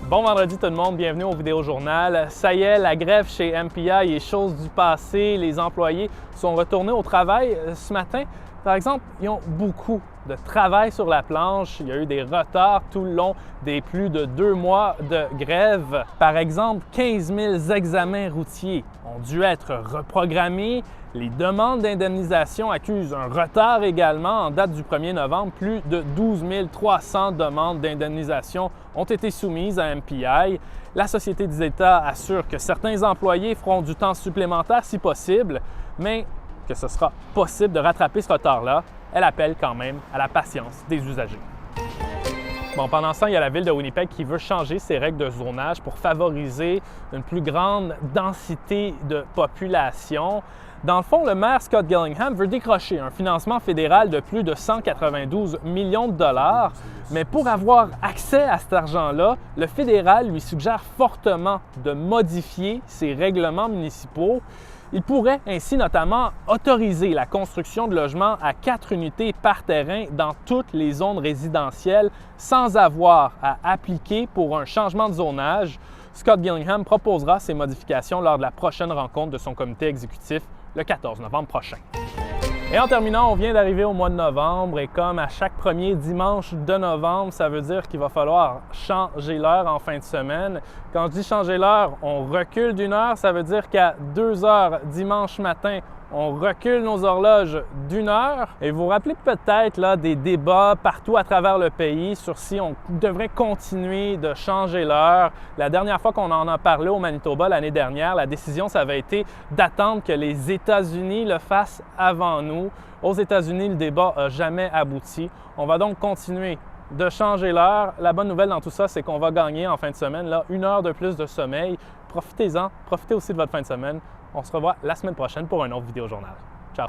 Bon vendredi tout le monde, bienvenue au Vidéojournal. Ça y est, la grève chez MPI est chose du passé. Les employés sont retournés au travail ce matin. Par exemple, ils ont beaucoup de travail sur la planche. Il y a eu des retards tout le long des plus de 2 mois de grève. Par exemple, 15 000 examens routiers ont dû être reprogrammés. Les demandes d'indemnisation accusent un retard également. En date du 1er novembre, plus de 12 300 demandes d'indemnisation ont été soumises à MPI. La Société des États assure que certains employés feront du temps supplémentaire si possible, mais que ce sera possible de rattraper ce retard-là. Elle appelle quand même à la patience des usagers. Bon, pendant ce temps, il y a la ville de Winnipeg qui veut changer ses règles de zonage pour favoriser une plus grande densité de population. Dans le fond, le maire Scott Gillingham veut décrocher un financement fédéral de plus de 192 millions de dollars, mais pour avoir accès à cet argent-là, le fédéral lui suggère fortement de modifier ses règlements municipaux. Il pourrait ainsi notamment autoriser la construction de logements à 4 unités par terrain dans toutes les zones résidentielles sans avoir à appliquer pour un changement de zonage. Scott Gillingham proposera ces modifications lors de la prochaine rencontre de son comité exécutif le 14 novembre prochain. Et en terminant, on vient d'arriver au mois de novembre et comme à chaque premier dimanche de novembre, ça veut dire qu'il va falloir changer l'heure en fin de semaine. Quand je dis changer l'heure, on recule d'une heure, ça veut dire qu'à 2 heures dimanche matin, on recule nos horloges d'une heure. Et vous vous rappelez peut-être là, des débats partout à travers le pays sur si on devrait continuer de changer l'heure. La dernière fois qu'on en a parlé au Manitoba l'année dernière, la décision, ça avait été d'attendre que les États-Unis le fassent avant nous. Aux États-Unis, le débat n'a jamais abouti. On va donc continuer de changer l'heure. La bonne nouvelle dans tout ça, c'est qu'on va gagner en fin de semaine là, 1 heure de plus de sommeil. Profitez-en, profitez aussi de votre fin de semaine. On se revoit la semaine prochaine pour un autre Vidéojournal. Ciao!